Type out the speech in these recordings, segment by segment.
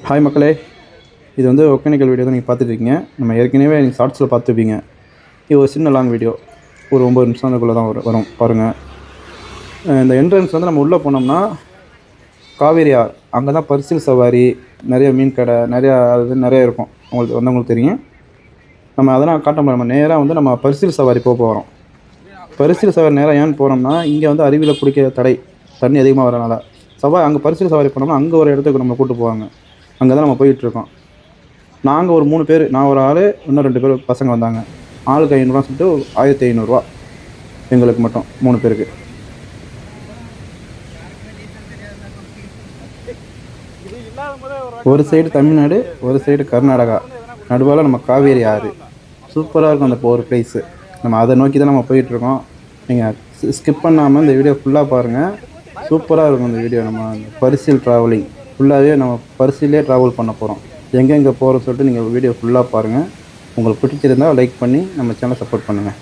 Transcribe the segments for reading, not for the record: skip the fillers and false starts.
Hi மக்களே, இது வந்து ஒகேனக்கல் வீடியோ தான் நீங்கள் பார்த்துட்ருக்கீங்க. நம்ம ஏற்கனவே நீங்கள் ஷார்ட்ஸில் பார்த்துருப்பீங்க. இது ஒரு சின்ன லாங் வீடியோ, ஒரு 9 நிமிஷத்துக்குள்ளே தான் வரும் பாருங்கள். இந்த என்ட்ரன்ஸ் வந்து நம்ம உள்ளே போனோம்னா காவேரி ஆறு, அங்கே தான் பரிசில் சவாரி, நிறைய மீன் கடை, நிறையா இருக்கும். உங்களுக்கு தெரியும். நம்ம அதெல்லாம் காட்ட முடியும். நம்ம நேராக வந்து நம்ம பரிசில் சவாரி போகிறோம். பரிசில் சவாரி நேராக ஏன்னு போனோம்னா, இங்கே வந்து அருவியில் குளிக்க தடை, தண்ணி அதிகமாக வரனால அங்கே பரிசில் சவாரி போனோம்னா அங்கே ஒரு இடத்துக்கு நம்ம கூப்பிட்டு போவாங்க. அங்கே தான் நம்ம போயிட்டுருக்கோம். நாங்கள் ஒரு 3 பேர், நான் ஒரு ஆள், இன்னும் 2 பேர் பசங்க வந்தாங்க. ஆளுக்கு 500 சொல்லிட்டு 1500 எங்களுக்கு மட்டும் 3 பேருக்கு. ஒரு சைடு தமிழ்நாடு, ஒரு சைடு கர்நாடகா, நடுவால் நம்ம காவேரி ஆறு. சூப்பராக இருக்கும் அந்த ஒரு ப்ளேஸு. நம்ம அதை நோக்கி தான் நம்ம போயிட்டுருக்கோம். நீங்கள் ஸ்கிப் பண்ணாமல் இந்த வீடியோ ஃபுல்லாக பாருங்கள். சூப்பராக இருக்கும் இந்த வீடியோ. நம்ம பரிசில் ட்ராவலிங் ஃபுல்லாகவே நம்ம பரிசிலே ட்ராவல் பண்ண போகிறோம். எங்கெங்கே போகிறோன்னு சொல்லிட்டு நீங்கள் வீடியோ ஃபுல்லாக பாருங்கள். உங்களுக்கு பிடிச்சிருந்தால் லைக் பண்ணி நம்ம சேனலை சப்போர்ட் பண்ணுங்கள்.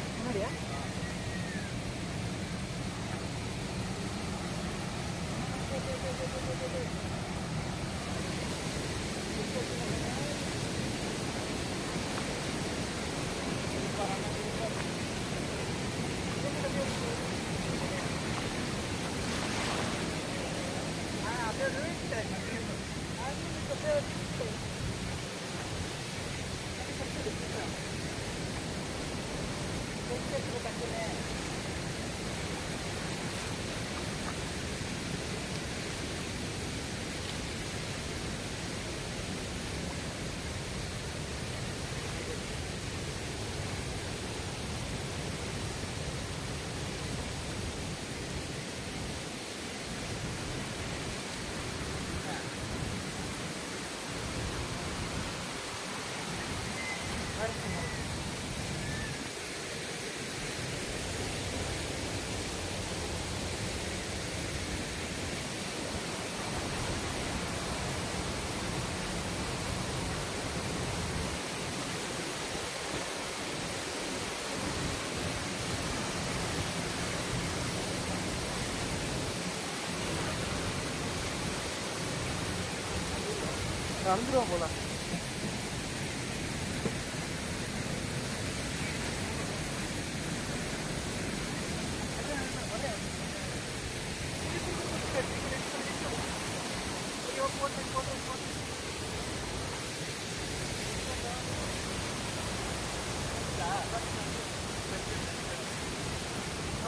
வந்துடும் போல.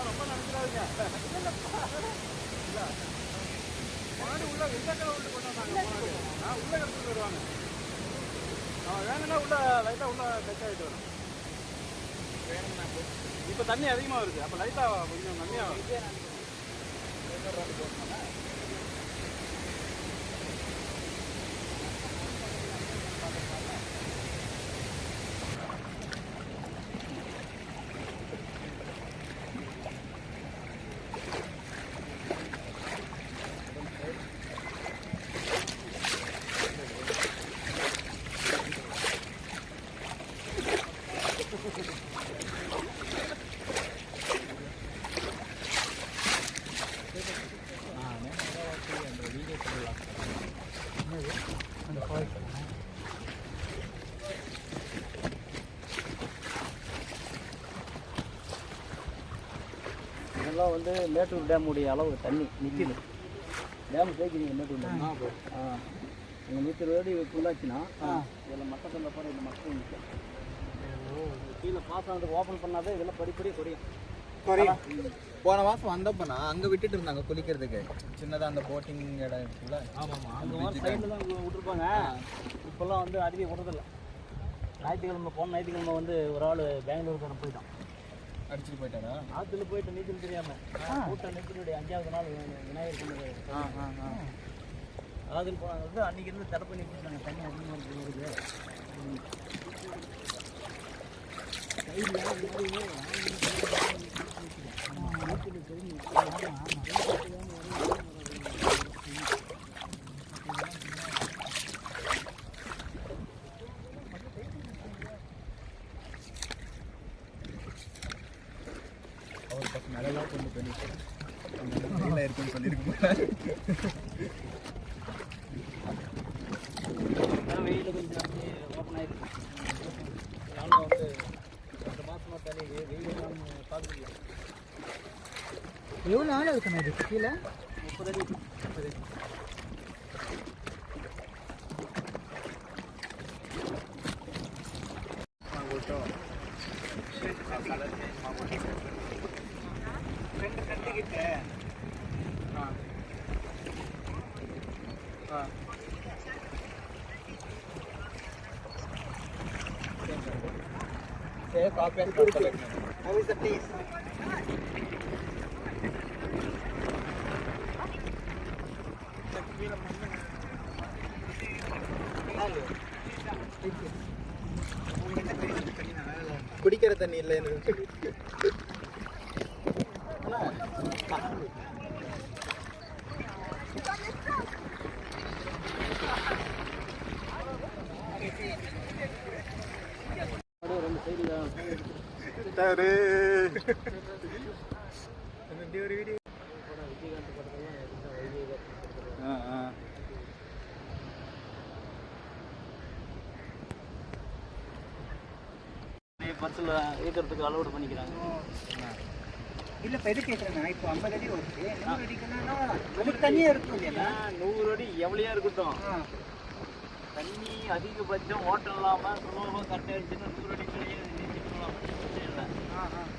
ரொம்ப நினைக்கிறாங்க மாடு உள்ள வெள்ளக்கார உள்ள கொண்டாந்தாங்க. உள்ள எடுத்துட்டு வருவாங்க. வேணும்னா உள்ள லைட்டாக உள்ள டச் ஆகிட்டு வரும். இப்போ தண்ணி அதிகமாக வருது. அப்போ லைட்டாக கொஞ்சம் கம்மியாக வரும். இதெல்லாம் வந்து மேட்டூர் டேம் உடைய அளவு தண்ணி நிற்கிது. டேம் சேர்க்குறீங்க மேட்டூர் டேம். எங்கள் 100 அடி ஃபுல்லாச்சுன்னா இதில் மட்டத்தில் போகிற இந்த மக்கள் நிற்கும். கீழே பாசம் வந்து ஓப்பன் பண்ணாதே இதெல்லாம் படிப்படியே குறையும். போன மாதம் வந்தப்போனா அங்கே விட்டுட்டு இருந்தாங்க குளிக்கிறதுக்கு. சின்னதாக அந்த போட்டிங் இடம் இருக்குல்ல. ஆமாம், அந்த சைடில் தான் விட்டுருப்பாங்க. இப்போல்லாம் வந்து அதிக விடுறதில்ல. ஞாயிற்றுக்கிழமை போன ஞாயிற்றுக்கிழமை வந்து ஒரு ஆள் பெங்களூருக்கு போயிட்டான். அடிச்சுட்டு போயிட்டாரா? ஆற்றுல போயிட்டு நீச்சல் தெரியாமல் கூட்டம் நெத்தினுடைய 5வது நாள் விநாயகர் கொண்டு ஆற்றுல போனாங்க. வந்து அன்றைக்கி இருந்து தடை பண்ணி கொடுத்தாங்க. தண்ணி அதிகமாக வருது. இருக்குன்னு சொல்லியிருக்கேன். எவ்வளோ ஆழம் இருக்குண்ணா இது கீழே? 30 அடி. 30 அடி. Copy and paste. How is the taste? குடிக்கிற தண்ணி இல்லை எனக்கு. பர்சல் ஏற்கிறதுக்கு அலோடு பண்ணிக்கிறாங்க. இல்லை இப்போ எது கேட்குறேன்னா இப்போ 50 அடி வருது, 100 அடிக்குன்னா அதுக்கு தண்ணியாக இருக்கும் இல்லையா? 100 அடி எவ்வளையா இருக்கட்டும், தண்ணி அதிகபட்சம் ஓட்டம் இல்லாமல் சுலபமாக கரெக்டாக இருந்துச்சுன்னா 100 அடிக்குள்ளேயே நீச்சல் பிரச்சனை இல்லை.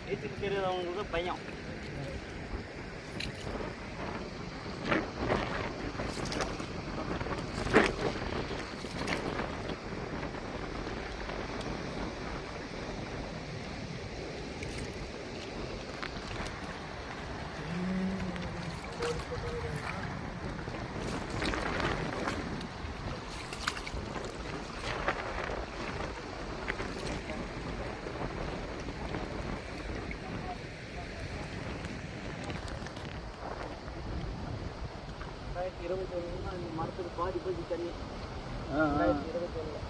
நீச்சல் தெரியாதவங்களுக்கு பயம். மரத்துக்கு பாதி போச்சு தண்ணி. 2021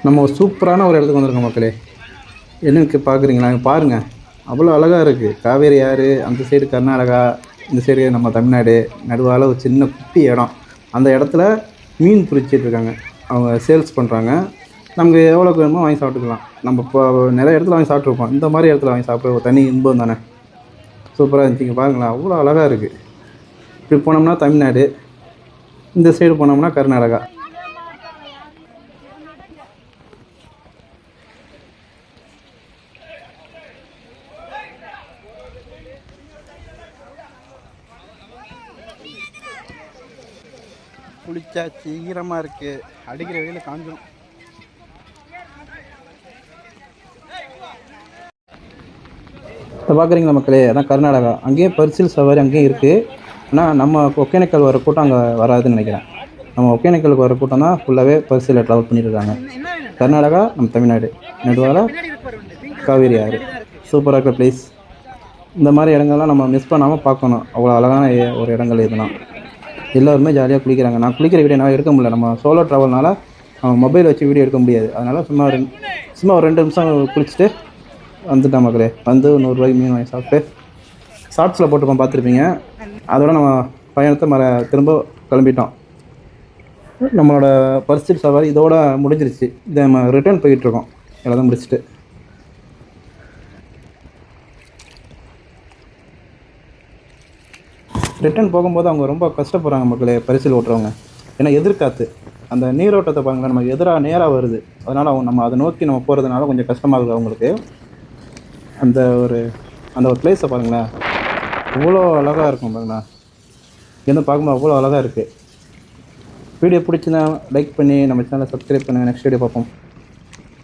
நம்ம ஒரு சூப்பரான ஒரு இடத்துக்கு வந்திருக்கோம் மக்களே. என்னன்னு பார்க்குறீங்களா? பாருங்கள், அவ்வளோ அழகாக இருக்குது. காவேரி ஆறு, அந்த சைடு கர்நாடகா, இந்த சைடு நம்ம தமிழ்நாடு, நடுவால் ஒரு சின்ன குட்டி இடம். அந்த இடத்துல மீன் பிடிச்சிட்டு இருக்காங்க. அவங்க சேல்ஸ் பண்ணுறாங்க. நமக்கு எவ்வளோக்கு வேணுமோ வாங்கி சாப்பிட்டுக்கலாம். நம்ம இப்போ நிறைய இடத்துல வாங்கி சாப்பிட்ருப்போம். இந்த மாதிரி இடத்துல வாங்கி சாப்பிட்ற ஒரு தனி இன்பம் தானே. சூப்பராக இருந்துச்சு. பாருங்களேன், அவ்வளோ அழகாக இருக்குது. இப்படி போனோம்னா தமிழ்நாடு, இந்த சைடு போனோம்னா கர்நாடகா. குளிச்சாச்சு, ஈரமாக இருக்குது, அடிக்கிற வெயில் காஞ்சிடும். இப்போ பார்க்குறீங்களா மக்களே, அதான் கர்நாடகா. அங்கேயும் பரிசில் சவாரி அங்கேயும் இருக்குது. ஆனால் நம்ம ஒகேனக்கல் வர கூட்டம் அங்கே வராதுன்னு நினைக்கிறேன். நம்ம ஒகேனக்கலுக்கு வர கூட்டம் தான் ஃபுல்லாகவே பரிசில் ட்ராவல் பண்ணியிருக்காங்க. கர்நாடகா, நம்ம தமிழ்நாடு, நடுவால் காவேரி ஆறு. சூப்பராக இருக்கிற பிளேஸ். இந்த மாதிரி இடங்கள்லாம் நம்ம மிஸ் பண்ணாமல் பார்க்கணும். அவ்வளோ அழகான ஒரு இடங்கள் இதெல்லாம். எல்லோருமே ஜாலியாக குளிக்கிறாங்க. நான் குளிக்கிற வீடியோ நான் எடுக்க முடியல. நம்ம சோலோ ட்ராவல்னால மொபைல் வச்சு வீடியோ எடுக்க முடியாது. அதனால் சும்மா ஒரு 2 நிமிஷம் குளிச்சுட்டு வந்துட்டேன் மக்களே. வந்து 100 ரூபாய்க்கு மீன் வாங்கி சாப்பிட்டு ஷார்ட்ஸில் போட்டுப்போம், பார்த்துருப்பீங்க. அதோட நம்ம பயணத்தை திரும்ப கிளம்பிட்டோம். நம்மளோட பரிசில் சவாரி இதோட முடிஞ்சிருச்சு. இதை நம்ம ரிட்டர்ன் போயிட்டுருக்கோம் எல்லாத்தையும் முடிச்சுட்டு. ரிட்டர்ன் போகும்போது அவங்க ரொம்ப கஷ்டப்படுறாங்க மக்களே, பரிசில் ஓட்டுறவங்க. ஏன்னா எதிர்காத்து அந்த நீரோட்டத்தை பாருங்கள், நமக்கு எதிராக நேராக வருது. அதனால் நம்ம அதை நோக்கி நம்ம போகிறதுனால கொஞ்சம் கஷ்டமாக இருக்குது அவங்களுக்கு. அந்த ஒரு பிளேஸை பாருங்களேன், அவ்வளோ அழகாக இருக்கும் பாருங்களா. இங்கேருந்து பார்க்கும்போது அவ்வளோ அழகாக இருக்குது. வீடியோ பிடிச்சினா லைக் பண்ணி நம்ம சேனலை சப்ஸ்கிரைப் பண்ணுங்கள். நெக்ஸ்ட் வீடியோ பார்ப்போம்.